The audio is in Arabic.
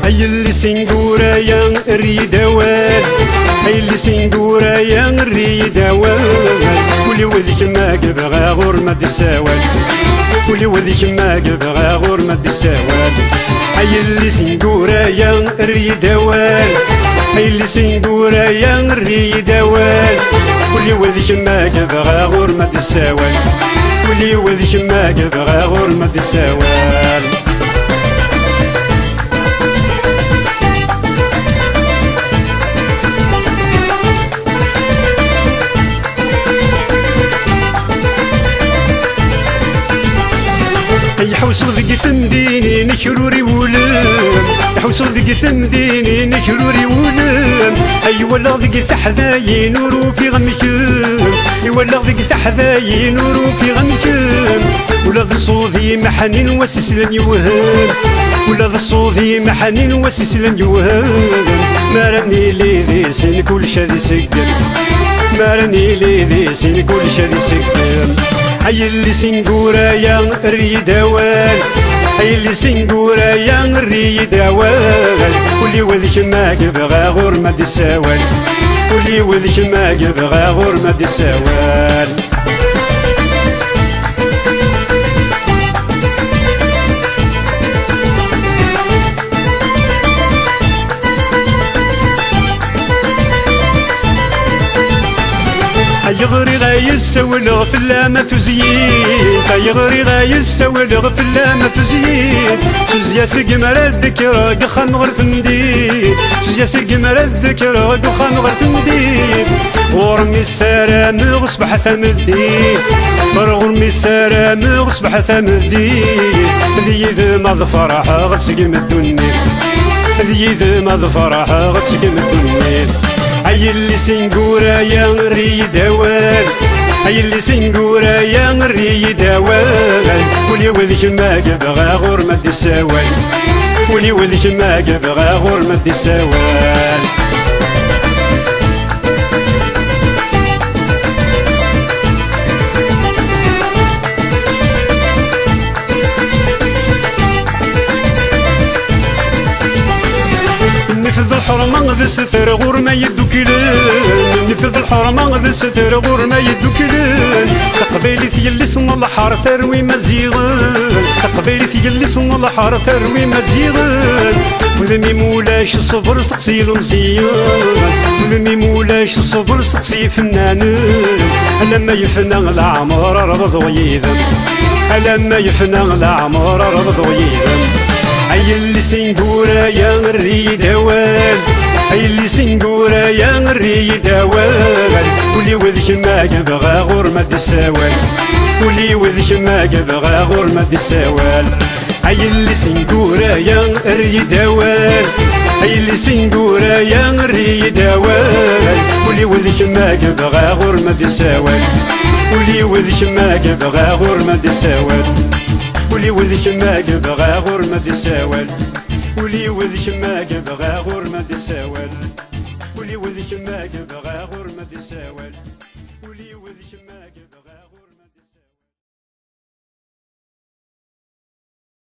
هاي اللي سنقورا يا الريدوال، هاي اللي سنقورا يا الريدوال، ولي وذيك ما قبغى غور ما تساوال، ولي وذيك ما قبغى غور ما تساوال. هاي اللي سنقورا يا الريدوال، هاي اللي سنقورا يا الريدوال، ولي وذيك ما قبغى غور ما تساوال، ولي وذيك ما قبغى غور ما تساوال. يحوسوا ذق ثمديني نكروري ولم، يحوسوا ذق ثمديني نكروري ولم، أي ولا ذق ثحذاي نورو في غمكم، أي ولا ذق ثحذاي نورو في غمكم، ولا ذا صوذي محنين وسسلن يوهن، ولا ذا صوذي محنين وسسلن يوهن، ما راني لي ذي سن كل شذي سقم، ما راني لي ذي سن كل شذي سقم. هاي اللي سنقورا يا الريدوال، هاي اللي سنقورا يا الريدوال، ولي وذيك ما قبغى غور ما تساوال، ولي وذيك ما قبغى غور ما تساوال. يغري غايسولغ في اللامة تزيين، يغري غايسولغ في اللامة تزيين، سوزيا سقمر الذكرى قخان غرف مدين، سوزيا سقمر الذكرى قخان غرف مدين، ورمي السلام غصبح ثم الدين، ورمي السلام غصبح ثم الدين، ذي ذي ما ظفرح غتسقم الدنيا، ذي ذي ما ظفرح غتسقم الدنيا. هاي اللي سنقورا يا الريدوال، هاي اللي سنقورا يا الريدوال، ولي وذيك ما قبغى غور ما تساوال، ولي وذيك ما قبغى غور ما تساوال. نفذ الحرمة ذي ستر غور ما يدوكلن، نفذ الحرمة ذي ستر غور ما يدوكلن، تقبيلي ثيلي صن الحار تروي مزيغن، تقبيلي ثيلي صن الحار تروي مزيغن، وذمي مولاش الصبر سقسي المزيان، وذمي مولاش الصبر سقسي فنان، لما يفنى العمر ربض ويذم، لما يفنى العمر ربض ويذم. هاي اللي سنقورا يا الريدوال، هاي اللي سنقورا يا الريدوال، ولي وذيك ما قبغى غور ما تساوال، ولي وذيك ما قبغى غور ما تساوال. هاي اللي سنقورا يا الريدوال، هاي اللي سنقورا يا الريدوال، ولي وذيك ما قبغى غور ما تساوال، ولي وذيك ما قبغى غور ما تساوال، ولي وذيك ما قبغى غور ما تساوال، ولي وذيك ما قبغى غور ما تساوال، ولي وذيك ما قبغى غور ما تساوال.